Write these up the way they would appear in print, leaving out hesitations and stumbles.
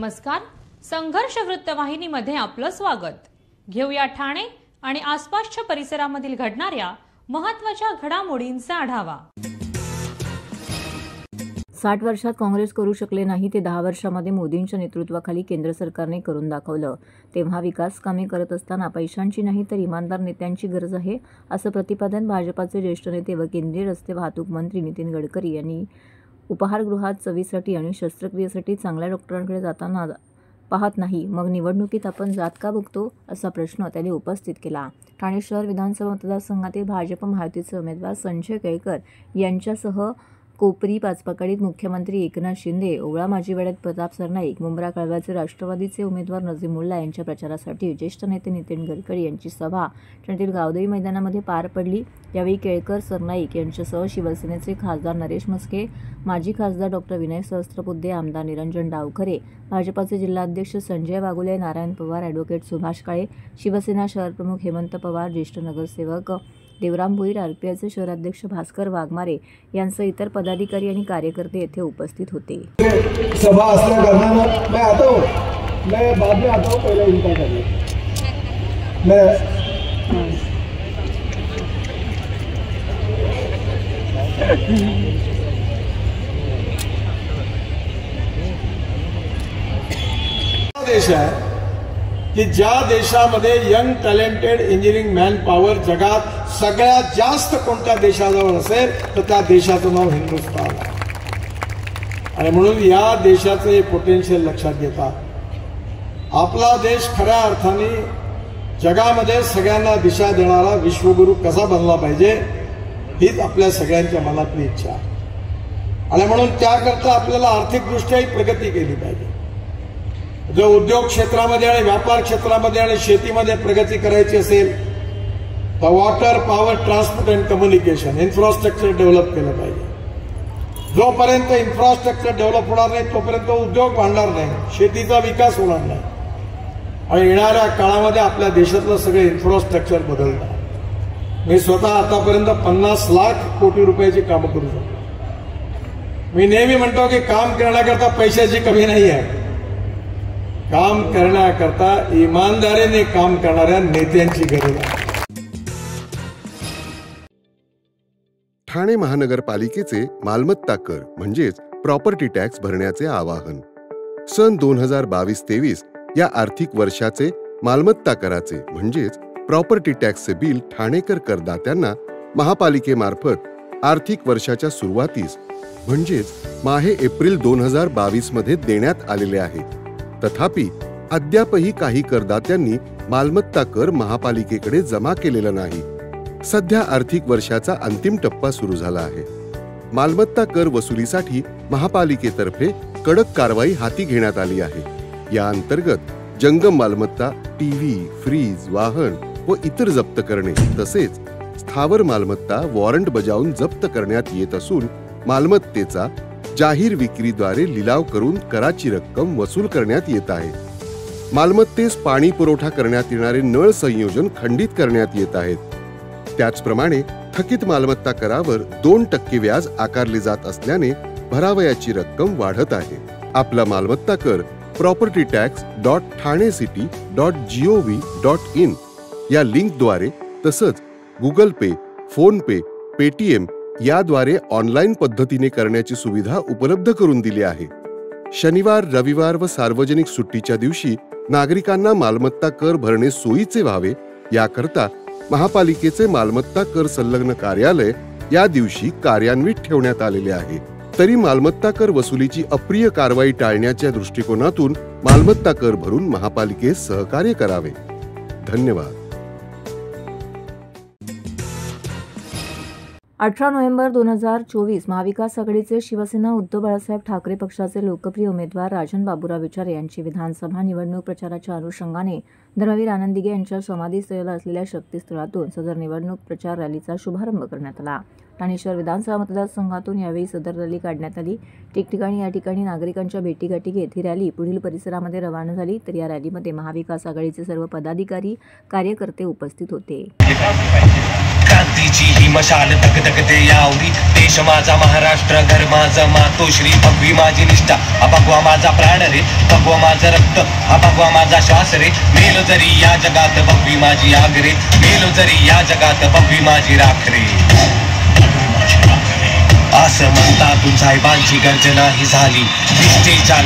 नमस्कार. संघर्ष वृत्तवाहिनीमध्ये आपलं स्वागत. घेऊया ठाणे आणि आसपासच्या परिसरामधील घडणाऱ्या महत्त्वाच्या घडामोडींचा आढावा. 60 वर्षात काँग्रेस करू शकले नाही ते 10 वर्षांमध्ये मोदींच्या नेतृत्वाखाली केंद्र सरकारने करून दाखवलं. तेव्हा विकास कामे करत असताना पैशांची नाही तर इमानदार नेत्यांची गरज आहे, असं प्रतिपादन भाजपाचे ज्येष्ठ नेते व केंद्रीय रस्ते वाहतूक मंत्री नितीन गडकरी यांनी उपहारगृहात चवीसाठी आणि शस्त्रक्रियेसाठी चांगल्या डॉक्टरांकडे जाताना पाहत नाही, मग निवडणुकीत आपण जात का बघतो, असा प्रश्न त्यांनी उपस्थित केला. ठाणे शहर विधानसभा मतदारसंघातील भाजप महायुतीचे उमेदवार संजय केळकर यांच्यासह कोपरी पाचपकडीत मुख्यमंत्री एकनाथ शिंदे, ओवळा माजीवाड्यात प्रताप सरनाईक, मुंब्रा कळव्याचे राष्ट्रवादीचे उमेदवार नजीमुल्ला यांच्या प्रचारासाठी ज्येष्ठ नेते नितीन गडकरी यांची सभा ठाण्यातील गावदेवी मैदानामध्ये पार पडली. यावेळी केळकर, सरनाईक यांच्यासह शिवसेनेचे खासदार नरेश म्हस्के, माजी खासदार डॉक्टर विनय सहस्त्रबुद्धे, आमदार निरंजन डावखरे, भाजपाचे जिल्हाध्यक्ष संजय वाघुले, नारायण पवार, ॲडव्होकेट सुभाष काळे, शिवसेना शहरप्रमुख हेमंत पवार, ज्येष्ठ नगरसेवक देवराम भोईर, आरपीआयचे शहराध्यक्ष भास्कर वाघमारे यांसह इतर पदाधिकारी आणि कार्यकर्ते येथे उपस्थित होते. सभा असल्या कारणानं मैं बाद में आता हूँ, पहले इनका करिए. देश आहे की ज्या देशामध्ये young talented engineering man power जगात सगळ्यात जास्त कोणत्या देशाजवळ असेल तर त्या देशाचं नाव हिंदुस्थान आहे. आणि म्हणून या देशाचे पोटेन्शियल लक्षात घेता आपला देश खऱ्या अर्थाने जगामध्ये सगळ्यांना दिशा देणारा विश्वगुरू कसा बनला पाहिजे हीच आपल्या सगळ्यांच्या मनातली इच्छा आहे. आणि म्हणून त्याकरता आपल्याला आर्थिकदृष्ट्याही प्रगती केली पाहिजे. जो उद्योग क्षेत्रामध्ये आणि व्यापार क्षेत्रामध्ये आणि शेतीमध्ये प्रगती करायची असेल तर water, power, transport and communication infrastructure develop केलं पाहिजे. जोपर्यंत इन्फ्रास्ट्रक्चर डेव्हलप होणार नाही तोपर्यंत उद्योग वाढणार नाही, शेतीचा विकास होणार नाही. आणि येणाऱ्या काळामध्ये आपल्या देशातलं सगळं इन्फ्रास्ट्रक्चर बदलणार. मी स्वतः आतापर्यंत 50 लाख कोटी रुपयाची कामं करू शकतो. मी नेहमी म्हणतो की काम करण्याकरता पैशाची कमी नाही आहे, काम करण्याकरता इमानदारीने काम करणाऱ्या नेत्यांची गरज आहे. ठाणे महानगरपालिकेचे मालमत्ता कर म्हणजेच प्रॉपर्टी टॅक्स भरण्याचे आवाहन. सन 2022-23 या आर्थिक वर्षाचे मालमत्ता कराचे म्हणजेच प्रॉपर्टी टॅक्सचे बिल ठाणेकर करदात्यांना महापालिकेमार्फत आर्थिक वर्षाच्या सुरुवातीस म्हणजेच माहे एप्रिल 2022 मध्ये देण्यात आलेले आहे. तथापि अद्यापही काही करदात्यांनी मालमत्ता कर महापालिकेकडे जमा केलेला नाही. सध्या आर्थिक वर्षाचा अंतिम टप्पा सुरू झाला आहे. मालमत्ता कर वसुलीसाठी महापालिकेतर्फे कडक कारवाई हाती घेण्यात आली आहे. या अंतर्गत जंगम मालमत्ता, टीव्ही, फ्रीज, वाहन व इतर जप्त करणे तसेच स्थावर मालमत्ता वॉरंट बजावून जप्त करण्यात येत असून मालमत्तेचा जाहीर विक्रीद्वारे लिलाव करून कराची रक्कम वसूल करण्यात येत आहे. मालमत्तेस पाणी पुरवठा करण्यात येणारे नळ संयोजन खंडित करण्यात येत आहेत. त्याचप्रमाणे थकीत मालमत्ता करावर 2% व्याज आकारले जात असल्याने भरावयाची रक्कम वाढत आहे. आपला मालमत्ता कर propertytax.thanecity.gov.in या लिंकद्वारे तसंच गुगल पे, फोन पे, पेटीएम याद्वारे ऑनलाईन पद्धतीने करण्याची सुविधा उपलब्ध करून दिली आहे. शनिवार, रविवार व सार्वजनिक सुट्टीच्या दिवशी नागरिकांना मालमत्ता कर भरणे सोयीचे व्हावे याकरता महापालिकेचे मालमत्ता कर संलग्न कार्यालय या दिवशी कार्यान्वित ठेवण्यात आलेले आहे. तरी मालमत्ता कर वसुलीची अप्रिय कारवाई टाळण्याच्या दृष्टिकोनातून मालमत्ता कर भरून महापालिकेस सहकार्य करावे. धन्यवाद. 18 नोव्हेंबर 2024 महाविकास आघाडीचे शिवसेना उद्धव बाळासाहेब ठाकरे पक्षाचे लोकप्रिय उमेदवार राजन बाबूराव विचारे यांची विधानसभा निवडणूक प्रचाराच्या अनुषंगाने धर्मवीर आनंद दिघे यांच्या समाधीस्थळाला असलेल्या शक्तीस्थळातून सदर निवडणूक प्रचार रॅलीचा शुभारंभ करण्यात आला. ठाणे शहर विधानसभा मतदारसंघातून यावेळी सदर रॅली काढण्यात आली. ठिकठिकाणी या ठिकाणी नागरिकांच्या भेटीगाठी घेत ही रॅली पुढील परिसरामध्ये रवाना झाली. तर या रॅलीमध्ये महाविकास आघाडीचे सर्व पदाधिकारी, कार्यकर्ते उपस्थित होते. मशाल धगधगते यावरी, देश माझा महाराष्ट्र, घर माझं मातोश्री, भगवी माझी निष्ठा, हा भगवा माझा प्राण रे, भगवा माझं रक्त, हा भगवा माझा श्वास रे, मेलो जरी या जगात भगवी माझी आग रे, मेलो जरी या जगात भगवी माझी राख रे. असं म्हणतातून साहेबांची गर्जना ही झाली, निष्ठेच्या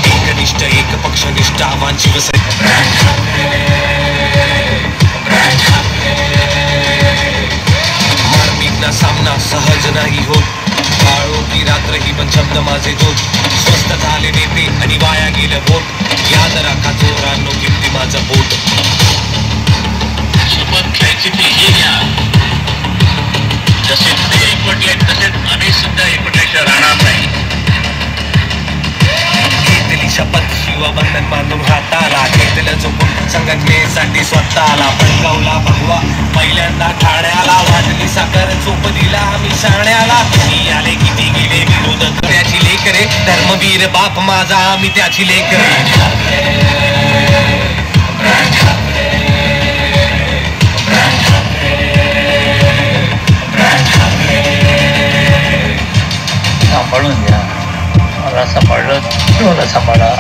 एकनिष्ठ एक पक्षनिष्ठ आव्हान शिवसेना. मार्मिकना सामना सहज नाही होत, काळो की रात्र ही पण शब्द माझे दोन, स्वस्त झाले नेते आणि वाया गेलं वोट, याद राखा चोरांनो किती माझं बोट. शपथ घ्यायची ती हे घ्या, जसे ते एकवटले तसेच आम्ही सुद्धा एकवटल्याशिवाय राहणार नाही. घेतली शपथ शिवबंधन बांधून हाताला, घेतलं चुकून संघटनेसाठी स्वतःला, फडकवला भगवा पहिल्यांदा ठाण्याला, वाजली साखर चोप दिला आम्ही शाण्याला, किती आले किती गेले विरोध त्याची लेकरे, धर्मवीर बाप माझा आम्ही त्याची लेकरे. सांभाळून घ्या, मला सांभाळलं तुम्हाला सांभाळा.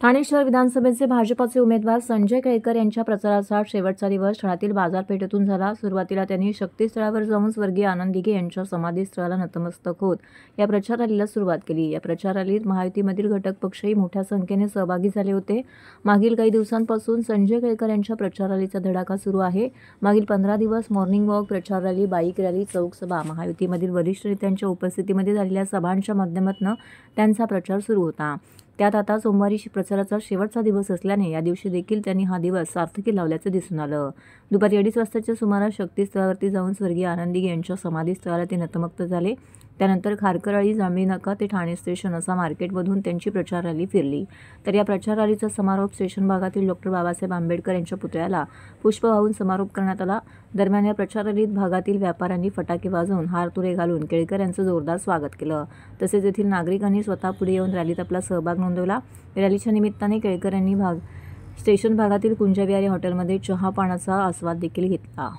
ठाणे शहर विधानसभेचे भाजपाचे उमेदवार संजय केळकर यांच्या प्रचाराचा शेवटचा दिवस ठाण्यातील बाजारपेठेतून झाला. सुरुवातीला त्यांनी शक्तीस्थळावर जाऊन स्वर्गीय आनंद दिघे यांच्या समाधीस्थळाला नतमस्तक होत या प्रचार रॅलीला सुरुवात केली. या प्रचार रॅलीत महायुतीमधील घटक पक्षही मोठ्या संख्येने सहभागी झाले होते. मागील काही दिवसांपासून संजय केळकर यांच्या प्रचार रॅलीचा धडाका सुरू आहे. मागील 15 दिवस मॉर्निंग वॉक, प्रचार रॅली, बाईक रॅली, चौक सभा, महायुतीमधील वरिष्ठ नेत्यांच्या उपस्थितीमध्ये झालेल्या सभांच्या माध्यमातून त्यांचा प्रचार सुरू होता. त्यात आता सोमवारी प्रचाराचा शेवटचा दिवस असल्याने या दिवशी देखील त्यांनी हा दिवस सार्थकी लावल्याचं दिसून आलं. दुपारी 2:30 वाजताच्या सुमारास शक्तीस्थळावरती जाऊन स्वर्गीय आनंद दिघे यांच्या समाधीस्थळाला ते नतमस्तक झाले. त्यानंतर खारकरळी, जांभळी नाका ते ठाणे स्टेशन असा मार्केटमधून त्यांची प्रचार रॅली फिरली. तर या प्रचार रॅलीचा समारोप स्टेशन भागातील डॉक्टर बाबासाहेब आंबेडकर यांच्या पुतळ्याला पुष्प वाहून समारोप करण्यात आला. दरम्यान या प्रचार रॅलीत भागातील व्यापाऱ्यांनी फटाके वाजवून हारतुरे घालून केळकर यांचं जोरदार स्वागत केलं. तसेच येथील नागरिकांनी स्वतः पुढे येऊन रॅलीत आपला सहभाग नोंदवला. रॅलीच्या निमित्ताने केळकर यांनी स्टेशन भागातील कुंजविहारी हॉटेलमध्ये चहा पाण्याचा आस्वाद देखील घेतला.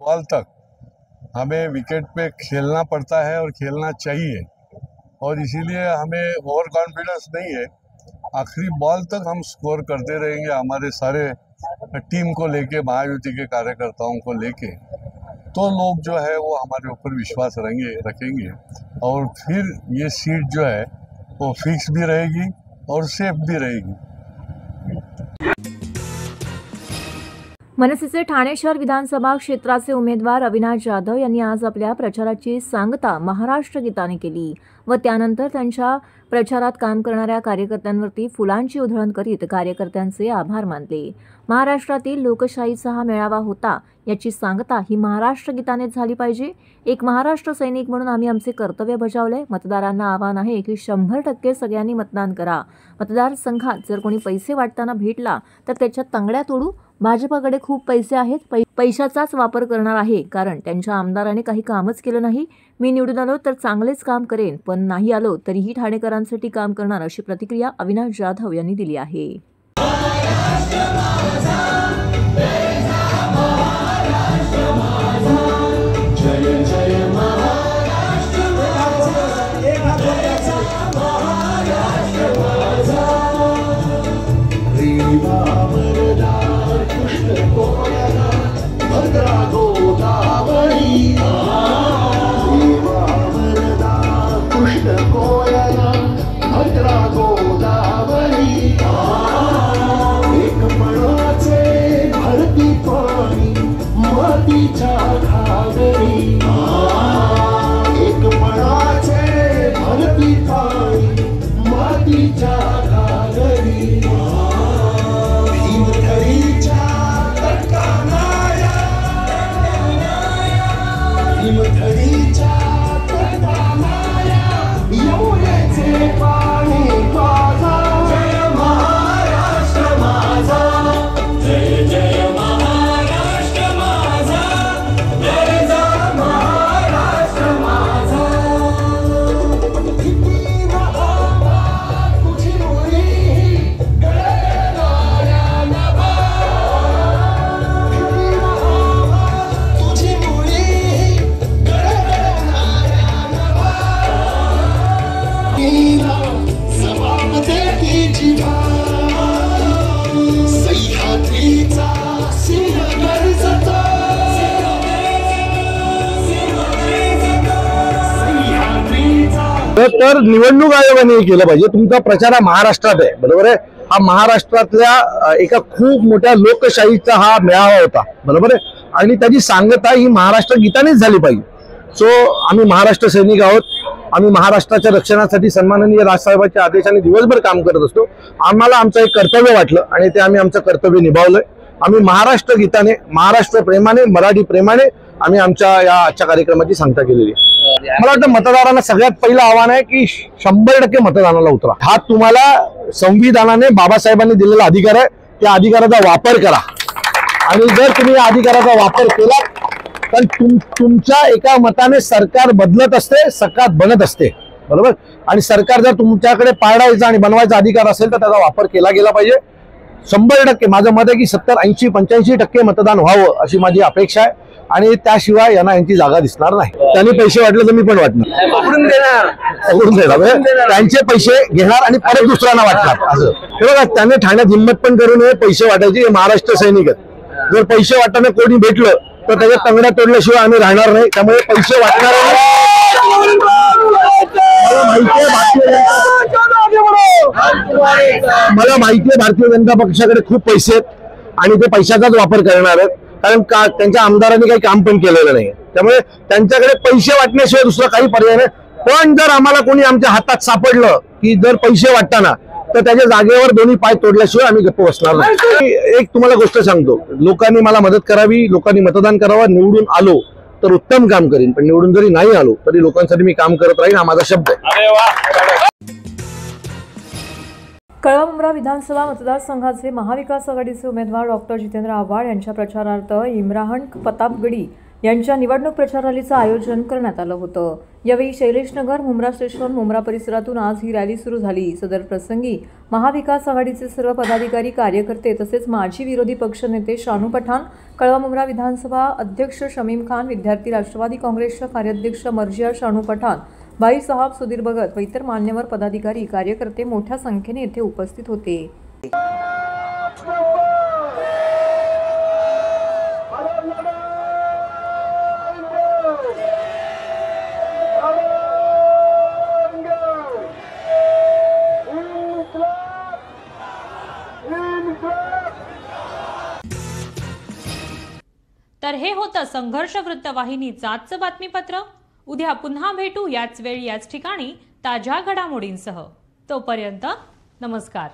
बॉल तक हमें विकेट पे खेलना पड़ता है और खेलना चाहिए, और इसीलिए हमें ओवर कॉन्फिडेंस नहीं है. आखिरी बॉल तक हम स्कोर करते रहेंगे. हमारे सारे टीम को लेके, महायुति के कार्यकर्ताओं को लेके, तो लोग जो है वो हमारे ऊपर विश्वास रखेंगे और फिर ये सीट जो है वो फिक्स भी रहेगी और सेफ भी रहेगी. मनसेचे ठाणे शहर विधानसभा क्षेत्राचे उमेदवार अविनाश जाधव यांनी आज आपल्या प्रचाराची सांगता महाराष्ट्र गीताने केली व त्यानंतर त्यांच्या प्रचारात काम करणाऱ्या कार्यकर्त्यांवरती फुलांची उधळण करीत कार्यकर्त्यांचे आभार मानले. महाराष्ट्रातील लोकशाहीचा हा मेळावा होता याची सांगता ही महाराष्ट्र गीतानेच झाली पाहिजे. एक महाराष्ट्र सैनिक म्हणून आम्ही आमचे कर्तव्य बजावले. मतदारांना आव्हान आहे की 100% सगळ्यांनी मतदान करा. मतदारसंघात जर कोणी पैसे वाटताना भेटला तर त्याच्या तंगड्या तोडू. भाजपकडे खूप पैसे आहेत, पैशाचाच वापर करणार आहे, कारण त्यांच्या आमदाराने काही कामच केलं नाही. मी निवडून आलो तर चांगलेच काम करेन, पण नाही आलो तरीही ठाणेकरांसाठी काम करणार, अशी प्रतिक्रिया अविनाश जाधव यांनी दिली आहे. तर निवडणूक आयोगाने केलं पाहिजे. तुमचा प्रचार हा महाराष्ट्रात आहे, बरोबर आहे. हा महाराष्ट्रातल्या एका खूप मोठ्या लोकशाहीचा हा मेळावा होता, बरोबर आहे. आणि त्याची सांगता ही महाराष्ट्र गीतानेच झाली पाहिजे. सो आम्ही महाराष्ट्र सैनिक आहोत. आम्ही महाराष्ट्राच्या रक्षणासाठी सन्माननीय राजसाहेबांच्या आदेशाने दिवसभर काम करत असतो. आम्हाला आमचं एक कर्तव्य वाटलं आणि ते आम्ही आमचं कर्तव्य निभावलंय. आम्ही महाराष्ट्र गीताने, महाराष्ट्र प्रेमाने, मराठी प्रेमाने आम्ही आमच्या या आजच्या कार्यक्रमाची सांगता केलेली आहे. मला वाटतं मतदारांना सगळ्यात पहिलं आव्हान आहे की 100% मतदानाला उतरा. हा तुम्हाला संविधानाने, बाबासाहेबांनी दिलेला अधिकार आहे. त्या अधिकाराचा वापर करा आणि जर तुम्ही या अधिकाराचा वापर केला तर तुमच्या एका मताने सरकार बदलत असते, सरकार बनत असते, बरोबर. आणि सरकार जर तुमच्याकडे पाडायचा आणि बनवायचा अधिकार असेल तर त्याचा वापर केला गेला पाहिजे. 100% माझं मत आहे की 70, 80, 85% मतदान व्हावं अशी माझी अपेक्षा आहे. आणि त्याशिवाय यांची जागा दिसणार नाही. त्यांनी पैसे वाटले तर मी पण वाटणार, पकडून देणार. त्यांचे पैसे घेणार आणि परत दुसऱ्यांना वाटणार. असं बघा, त्याने ठाण्यात हिंमत पण करू नये पैसे वाटायची. हे महाराष्ट्र सैनिक आहेत. जर पैसे वाटताना कोणी भेटलं तर त्याच्या तंगड्या तोडल्याशिवाय आम्ही राहणार नाही. त्यामुळे पैसे वाटणार मला माहितीये भारतीय जनता पक्षाकडे खूप पैसे आहेत आणि ते पैशाचाच वापर करणार आहेत. कारण त्यांच्या आमदारांनी काही काम पण केलेलं नाही. त्यामुळे त्यांच्याकडे पैसे वाटण्याशिवाय दुसरा काही पर्याय नाही. पण जर आम्हाला कोणी आमच्या हातात सापडलं की जर पैसे वाटताना तर त्याच्या जागेवर दोन्ही पाय तोडल्याशिवाय आम्ही गप्प बसणार नाही. एक तुम्हाला गोष्ट सांगतो, लोकांनी मला मदत करावी, लोकांनी मतदान करावं. निवडून आलो तर उत्तम काम करीन, पण निवडून जरी नाही आलो तरी लोकांसाठी मी काम करत राहीन, हा माझा शब्द आहे. कळवा मुंब्रा विधानसभा मतदारसंघाचे महाविकास आघाडीचे उमेदवार डॉक्टर जितेंद्र आव्हाड यांच्या प्रचारार्थ इम्रान प्रतापगडी यांच्या निवडणूक प्रचार रॅलीचं आयोजन करण्यात आलं होतं. यावेळी शैलेशनगर, मुंब्रा स्टेशन, मुंब्रा परिसरातून आज ही रॅली सुरू झाली. सदर प्रसंगी महाविकास आघाडीचे सर्व पदाधिकारी, कार्यकर्ते तसेच माजी विरोधी पक्षनेते शानू पठाण, कळवा मुंब्रा विधानसभा अध्यक्ष शमीम खान, विद्यार्थी राष्ट्रवादी काँग्रेसच्या कार्याध्यक्ष मर्जिया शानू पठाण, भाई साहब सुधीर भगत व इतर मान्यवर पदाधिकारी, कार्यकर्ते मोठ्या संख्येने येथे उपस्थित होते. तर हे होतं संघर्ष वृत्तवाहिनीचं आजचं बातमीपत्र. उद्या पुन्हा भेटू याच वेळी याच ठिकाणी ताज्या घडामोडींसह. तोपर्यंत नमस्कार.